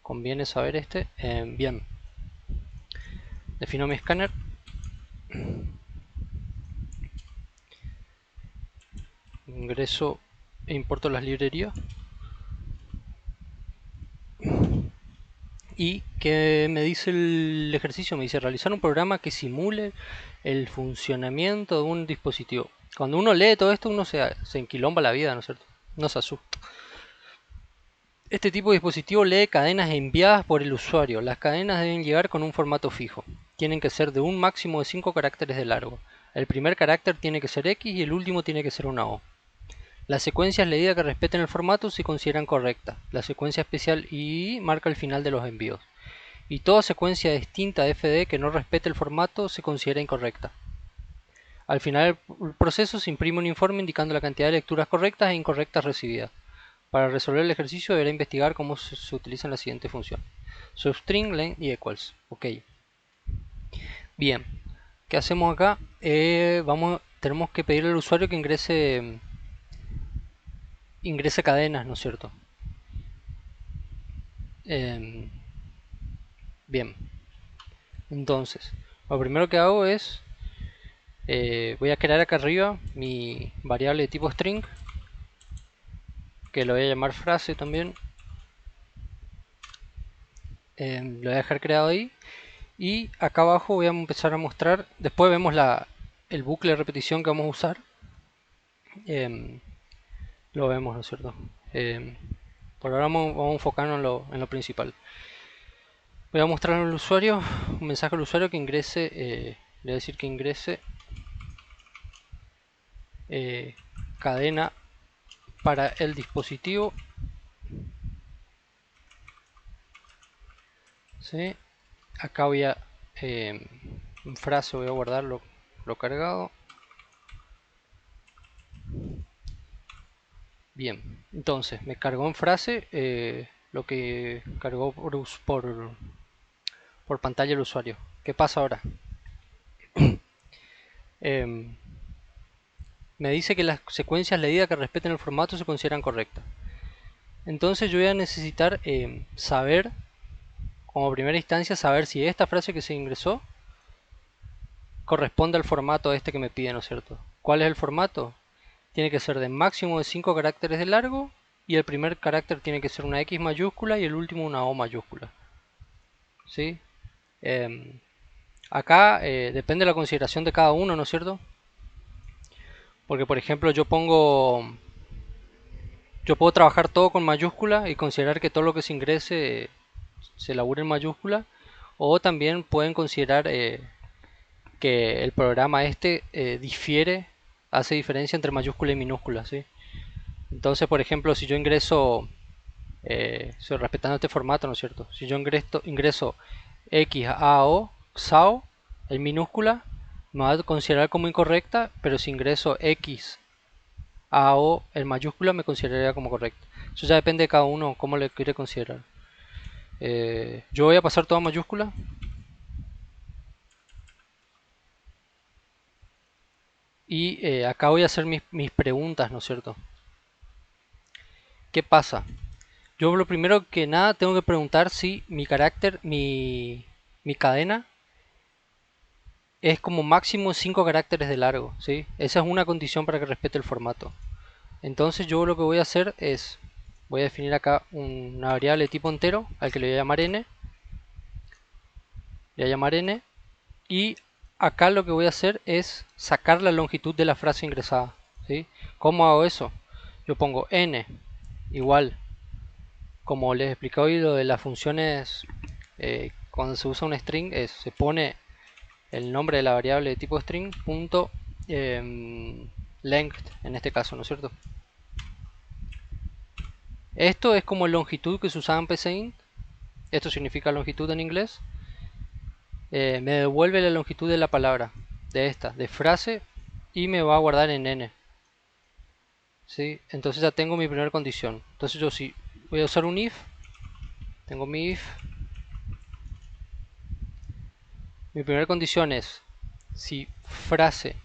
conviene saber este. Bien, defino mi escáner. Ingreso e importo las librerías. ¿Y qué me dice el ejercicio? Me dice realizar un programa que simule el funcionamiento de un dispositivo. Cuando uno lee todo esto, uno se enquilomba la vida, ¿no es cierto? No se asusta. Este tipo de dispositivo lee cadenas enviadas por el usuario. Las cadenas deben llegar con un formato fijo. Tienen que ser de un máximo de 5 caracteres de largo. El primer carácter tiene que ser X y el último tiene que ser una O. Las secuencias leídas que respeten el formato se consideran correctas. La secuencia especial I marca el final de los envíos. Y toda secuencia distinta de FD que no respete el formato se considera incorrecta. Al final del proceso se imprime un informe indicando la cantidad de lecturas correctas e incorrectas recibidas. Para resolver el ejercicio deberá investigar cómo se utilizan las siguientes funciones. Substring, length y equals. Ok. Bien. ¿Qué hacemos acá? Tenemos que pedirle al usuario que ingrese cadenas, ¿no es cierto? Eh, bien. Entonces, lo primero que hago es voy a crear acá arriba mi variable de tipo string, que lo voy a llamar frase también. Lo voy a dejar creado ahí. Y acá abajo voy a empezar a mostrar, después vemos el bucle de repetición que vamos a usar. Lo vemos, ¿no es cierto? Por ahora vamos a enfocarnos en lo principal. Voy a mostrar al usuario, un mensaje al usuario que ingrese, le voy a decir que ingrese cadena para el dispositivo. ¿Sí? Acá voy a en frase voy a guardar lo cargado. Bien, entonces me cargó en frase lo que cargó por pantalla el usuario. ¿Qué pasa ahora? Em, Me dice que las secuencias leídas que respeten el formato se consideran correctas. Entonces yo voy a necesitar saber, como primera instancia, saber si esta frase que se ingresó corresponde al formato este que me pide, ¿no es cierto? ¿Cuál es el formato? Tiene que ser de máximo de 5 caracteres de largo y el primer carácter tiene que ser una X mayúscula y el último una O mayúscula. ¿Sí? Eh, Acá depende de la consideración de cada uno, ¿no es cierto? Porque por ejemplo yo puedo trabajar todo con mayúscula y considerar que todo lo que se ingrese se elabore en mayúscula, o también pueden considerar que el programa este difiere, hace diferencia entre mayúscula y minúscula, ¿sí? Entonces, por ejemplo, si yo ingreso, respetando este formato, ¿no es cierto? Si yo ingreso X A O XAO en minúscula, me va a considerar como incorrecta, pero si ingreso X A O en mayúscula, me consideraría como correcta. Eso ya depende de cada uno, cómo le quiere considerar. Yo voy a pasar toda mayúscula y acá voy a hacer mis preguntas, ¿no es cierto? ¿Qué pasa? Yo lo primero que nada tengo que preguntar si mi carácter, mi cadena es como máximo 5 caracteres de largo, ¿sí? Esa es una condición para que respete el formato. Entonces yo lo que voy a hacer es, voy a definir acá una variable de tipo entero al que le voy a llamar n, le voy a llamar n, y acá lo que voy a hacer es sacar la longitud de la frase ingresada, ¿sí? ¿Cómo hago eso? Yo pongo n igual, como les expliqué hoy lo de las funciones, cuando se usa un string se pone el nombre de la variable de tipo string punto length en este caso, ¿no es cierto? Esto es como longitud que se usaba en PCInt. Esto significa longitud en inglés. Me devuelve la longitud de la palabra, de frase, y me va a guardar en n. ¿Sí? Entonces ya tengo mi primera condición. Entonces yo sí voy a usar un if. Tengo mi if. Mi primera condición es si frase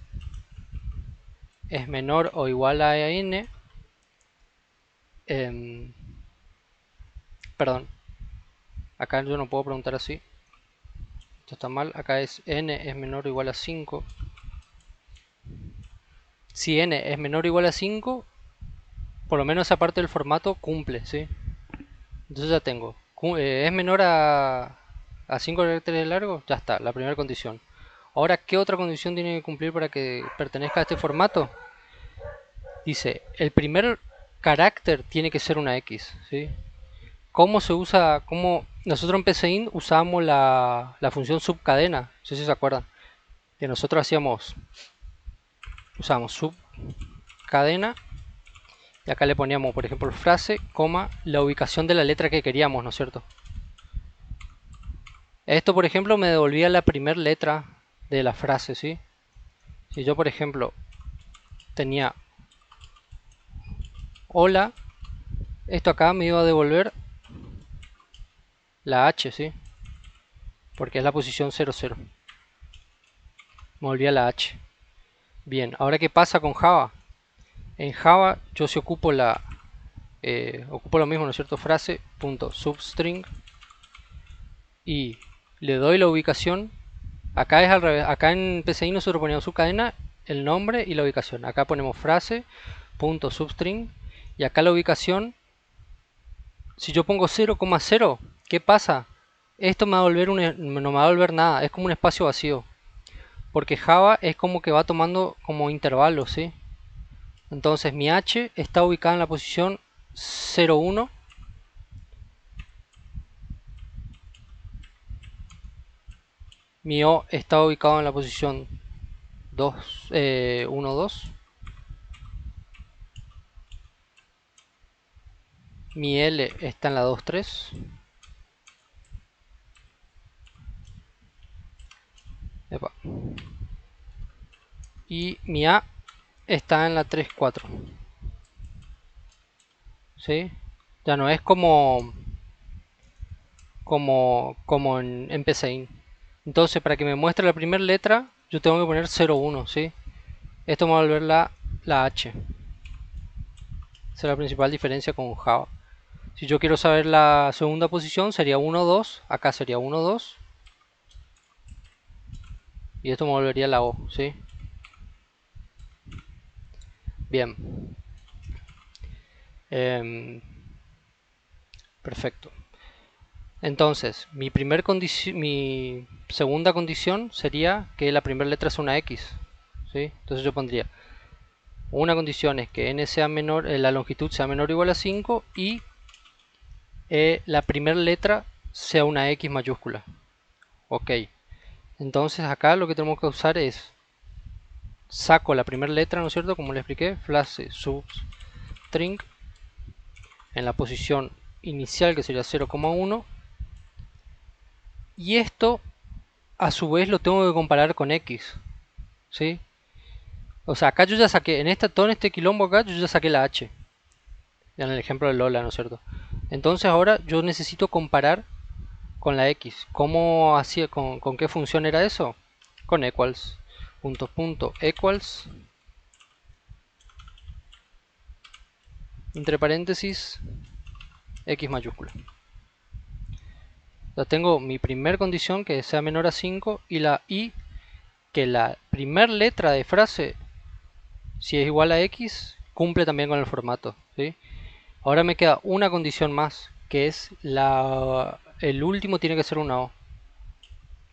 es menor o igual a n. Perdón. Acá yo no puedo preguntar así. Esto está mal. Acá es n es menor o igual a 5. Si n es menor o igual a 5, por lo menos esa parte del formato cumple, ¿sí? Entonces ya tengo. Es menor a 5 caracteres de largo, ya está, la primera condición. Ahora, ¿qué otra condición tiene que cumplir para que pertenezca a este formato? Dice, el primer carácter tiene que ser una X, ¿sí? ¿Cómo se usa? Nosotros en PCInt usamos la función subcadena, no sé si se acuerdan. Que nosotros usábamos subcadena y acá le poníamos, por ejemplo, frase, coma, la ubicación de la letra que queríamos, ¿no es cierto? Esto, por ejemplo, me devolvía la primera letra de la frase, ¿sí? Si yo, por ejemplo, tenía hola, esto acá me iba a devolver la H, ¿sí? Porque es la posición 00. Me volvía la H. Bien, ahora ¿qué pasa con Java? En Java yo si ocupo ocupo lo mismo, ¿no es cierto? Frase, punto, substring, y le doy la ubicación. Acá es al revés, acá en PCI nosotros poníamos subcadena, el nombre y la ubicación. Acá ponemos frase, punto, substring, y acá la ubicación. Si yo pongo 0,0, ¿qué pasa? Esto me va a volver no me va a volver nada, es como un espacio vacío. Porque Java es como que va tomando como intervalos, ¿sí? Entonces mi H está ubicada en la posición 0,1. Mi O está ubicado en la posición 1, 2. Mi L está en la 2, 3. Epa. Y mi A está en la 3, 4. ¿Sí? Ya no es como en PCInt. Entonces, para que me muestre la primera letra, yo tengo que poner 0,1, ¿sí? Esto me va a volver la H. Esa es la principal diferencia con Java. Si yo quiero saber la segunda posición, sería 1, 2. Acá sería 1, 2. Y esto me volvería la O, ¿sí? Bien. Perfecto. Entonces, mi segunda condición sería que la primera letra es una X, ¿sí? Entonces yo pondría, una condición es que n sea menor, la longitud sea menor o igual a 5 y la primera letra sea una X mayúscula. Ok. Entonces acá lo que tenemos que usar es, saco la primera letra, ¿no es cierto? Como le expliqué, frase substring en la posición inicial que sería 0,1. Y esto a su vez lo tengo que comparar con X, ¿sí? O sea, acá yo ya saqué, todo este quilombo acá, yo ya saqué la H. Ya en el ejemplo de Lola, ¿no es cierto? Entonces ahora yo necesito comparar con la X. ¿Cómo hacía, con qué función era eso? Con equals. Equals. Entre paréntesis, X mayúscula. Ya tengo mi primer condición que sea menor a 5 y que la primer letra de frase, si es igual a X, cumple también con el formato, ¿sí? Ahora me queda una condición más, que es el último tiene que ser una O.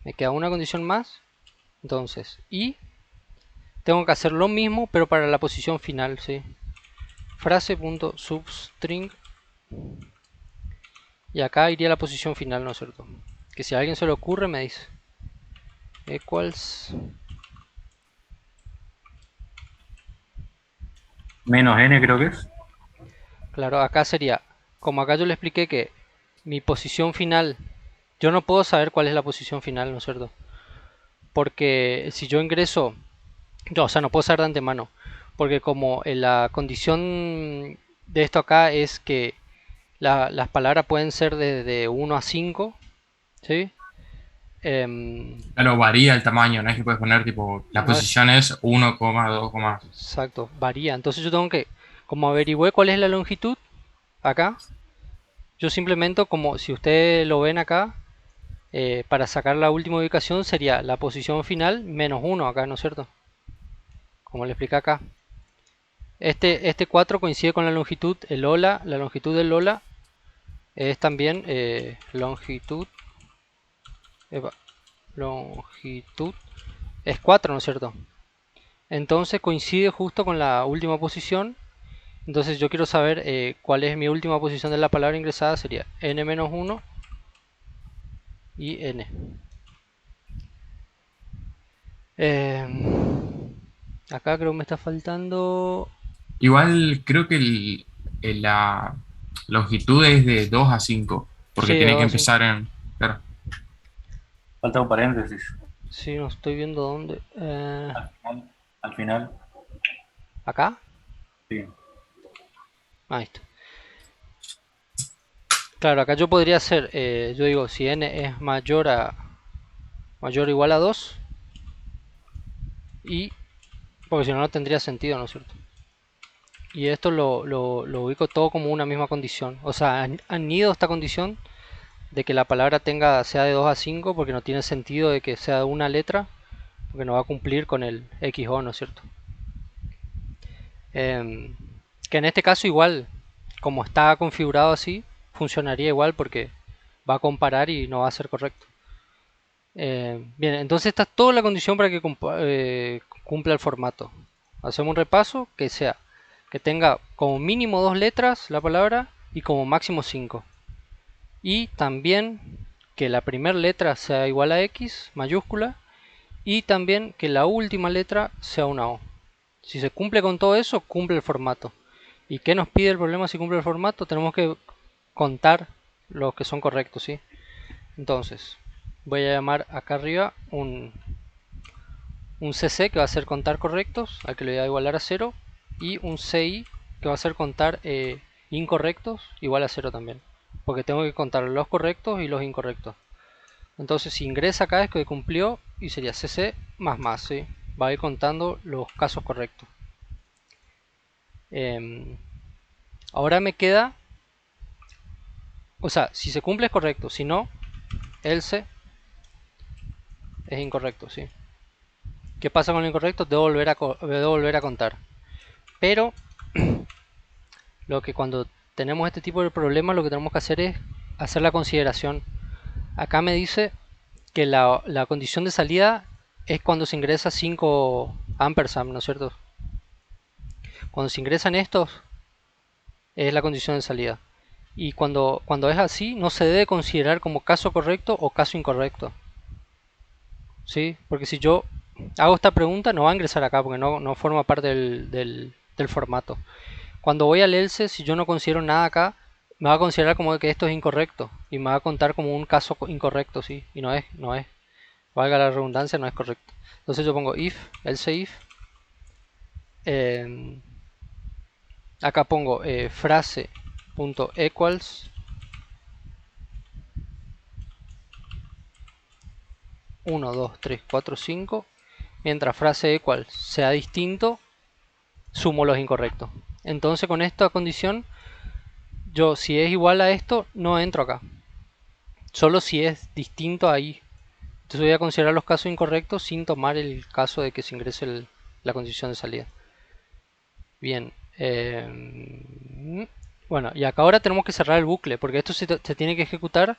Me queda una condición más, entonces, y tengo que hacer lo mismo, pero para la posición final, ¿sí? Frase.substring, y acá iría la posición final, ¿no es cierto? Que si a alguien se le ocurre me dice equals. Menos n creo que es. Claro, acá sería, como acá yo le expliqué que mi posición final, yo no puedo saber cuál es la posición final, ¿no es cierto? Porque si yo ingreso, o sea, no puedo saber de antemano, porque como la condición de esto acá es que las palabras pueden ser de 1 a 5, ¿sí? Claro, varía el tamaño, no es que puedes poner tipo, la No es posición es 1, 2, exacto, varía. Entonces yo tengo que, como averigüé cuál es la longitud acá, Yo simplemente, como si ustedes lo ven acá, para sacar la última ubicación sería la posición final menos uno acá, ¿no es cierto? Como le explica acá. Este 4 coincide con la longitud, el hola, la longitud del hola es también longitud, longitud es 4, ¿no es cierto? Entonces coincide justo con la última posición. Entonces yo quiero saber cuál es mi última posición de la palabra ingresada, sería n-1 y n. Eh, Acá creo que me está faltando. Igual creo que la longitud es de 2 a 5 Sí, porque de tiene que 2 a 5. empezar en... Claro. Falta un paréntesis. Sí, no estoy viendo dónde. Al final, ¿Acá? sí. Ahí está. Claro, acá yo podría hacer, yo digo, si n es mayor o igual a 2 y, porque si no, no tendría sentido, ¿no es cierto? Y esto lo ubico todo como una misma condición. O sea, han ido esta condición de que la palabra sea de 2 a 5 porque no tiene sentido de que sea de una letra, porque no va a cumplir con el XO, ¿no es cierto? Em, que en este caso igual, como está configurado así, funcionaría igual porque va a comparar y no va a ser correcto. Bien, entonces esta es toda la condición para que cumpla el formato. Hacemos un repaso que sea que tenga como mínimo 2 letras la palabra y como máximo 5. Y también que la primera letra sea igual a X mayúscula y también que la última letra sea una O. Si se cumple con todo eso, cumple el formato. ¿Y qué nos pide el problema si cumple el formato? Tenemos que contar los que son correctos, ¿sí? Entonces, voy a llamar acá arriba un CC que va a ser contar correctos, al que le voy a igualar a 0, y un CI que va a ser contar incorrectos igual a 0 también, porque tengo que contar los correctos y los incorrectos. Entonces si ingresa acá es que cumplió y sería CC más, ¿sí? Va a ir contando los casos correctos. Eh, Ahora me queda, o sea, si se cumple es correcto, si no, else es incorrecto, ¿sí? ¿Qué pasa con lo incorrecto? Debo volver a contar. Pero lo que cuando tenemos este tipo de problemas lo que tenemos que hacer es hacer la consideración. Acá me dice que la condición de salida es cuando se ingresa 5 ampersand, ¿no es cierto? Cuando se ingresan estos es la condición de salida. Y cuando es así no se debe considerar como caso correcto o caso incorrecto. ¿Sí? Porque si yo hago esta pregunta no va a ingresar acá porque no forma parte del formato. Cuando voy al else, si yo no considero nada acá, me va a considerar como que esto es incorrecto y me va a contar como un caso incorrecto, ¿sí? Y no es, valga la redundancia, no es correcto. Entonces yo pongo if, else if, eh, acá pongo frase.equals 1, 2, 3, 4, 5, mientras frase equals sea distinto, sumo los incorrectos. Entonces con esta condición, yo si es igual a esto, no entro acá. Solo si es distinto ahí. Entonces voy a considerar los casos incorrectos sin tomar el caso de que se ingrese la condición de salida. Bien. Bueno, y acá ahora tenemos que cerrar el bucle, porque esto se tiene que ejecutar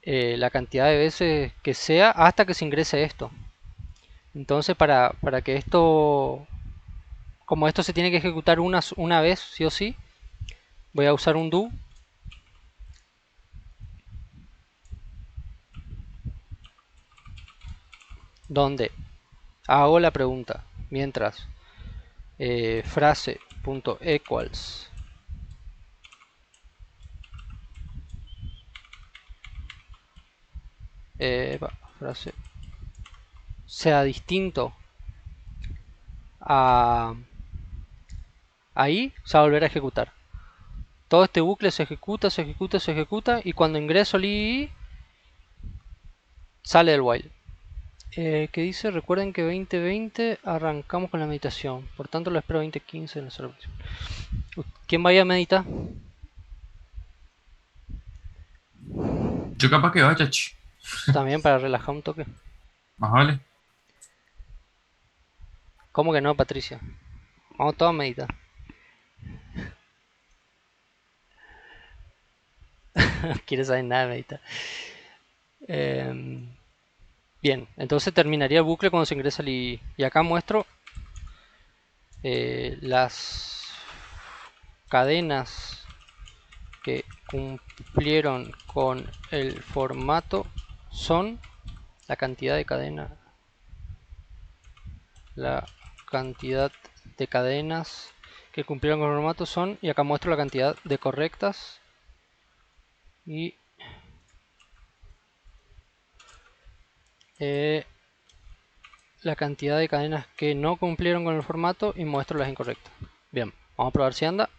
la cantidad de veces que sea hasta que se ingrese esto. Entonces para que esto, como esto se tiene que ejecutar una vez, sí o sí, voy a usar un do donde hago la pregunta mientras frase.equals frase sea distinto a ahí, se va a volver a ejecutar. Todo este bucle se ejecuta, se ejecuta, se ejecuta y cuando ingreso el i sale del while. ¿Qué dice? Recuerden que 2020 arrancamos con la meditación, por tanto lo espero 2015 en la celebración. ¿Quién vaya a meditar? Yo capaz que vaya, También para relajar un toque. más vale. ¿Cómo que no, Patricia? Vamos todos a meditar. No quieres saber nada de meditar. Em, Bien, entonces terminaría el bucle cuando se ingresa el I. Y acá muestro las cadenas que cumplieron con el formato son la cantidad de cadenas, la cantidad de cadenas que cumplieron con el formato son, y acá muestro la cantidad de correctas y la cantidad de cadenas que no cumplieron con el formato y muestro las incorrectas. Bien, vamos a probar si anda.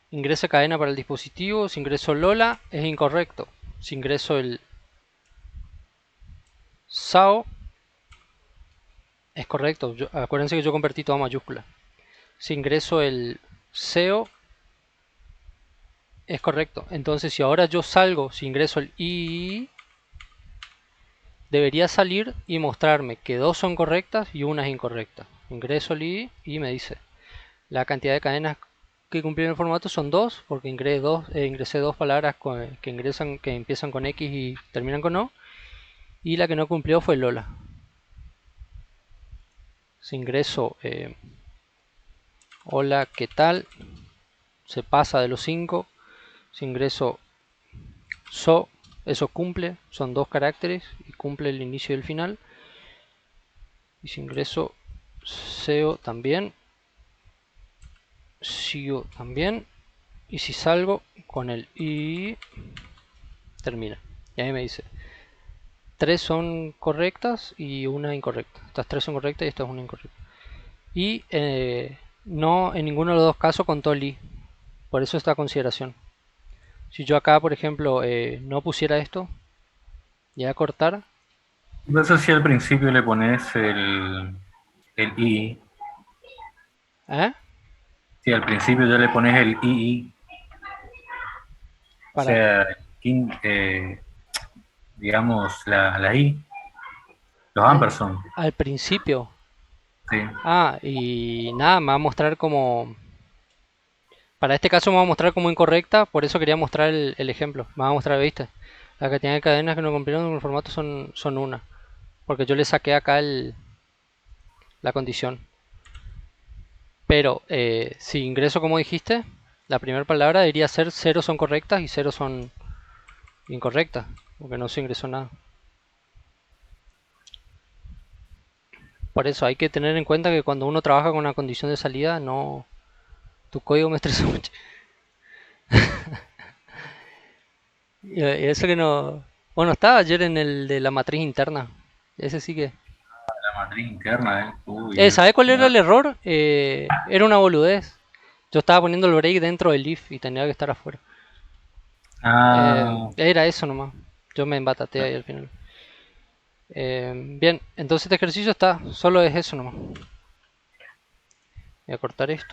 Ingresa cadena para el dispositivo. Si ingreso Lola es incorrecto. Si ingreso el SAO es correcto. Acuérdense que yo convertí todo a mayúscula. Si ingreso el SEO es correcto. Entonces si ahora yo salgo, si ingreso el I, debería salir y mostrarme que dos son correctas y una es incorrecta. Ingreso el I y me dice la cantidad de cadenas que cumplieron el formato son dos, porque ingresé dos palabras que empiezan con X y terminan con O, y la que no cumplió fue Lola. Si ingreso hola, ¿qué tal? Se pasa de los 5. Si ingreso eso cumple, son dos caracteres y cumple el inicio y el final. Y si ingreso SEO también, SEO también. Y si salgo con el I, termina. Y ahí me dice, tres son correctas y una incorrecta. Estas tres son correctas y esta es una incorrecta. Y no en ninguno de los dos casos contó el I. Por eso esta consideración. Si yo acá, por ejemplo, no pusiera esto, y a cortar, Entonces si al principio le pones el i, ¿eh? si al principio ya le pones el i, o Para, sea, digamos la i, los ampersand, al principio. sí. Y nada, me va a mostrar como... Para este caso me va a mostrar como incorrecta, por eso quería mostrar el ejemplo. Me va a mostrar, ¿viste? La cantidad de cadenas que no cumplieron con el formato son una. Porque yo le saqué acá la condición. Pero si ingreso como dijiste, la primera palabra debería ser cero son correctas y cero son incorrectas. Porque no se ingresó nada. Por eso hay que tener en cuenta que cuando uno trabaja con una condición de salida, no... Tu código me estresa mucho. Y eso que no... Bueno, estaba ayer en el de la matriz interna. Ese sí que... La matriz interna, uy, ¿Sabes cuál era el error? Era una boludez. Yo estaba poniendo el break dentro del if y tenía que estar afuera. ah, Era eso nomás. Yo me embataté ahí al final. Bien, entonces este ejercicio solo es eso nomás. Voy a cortar esto.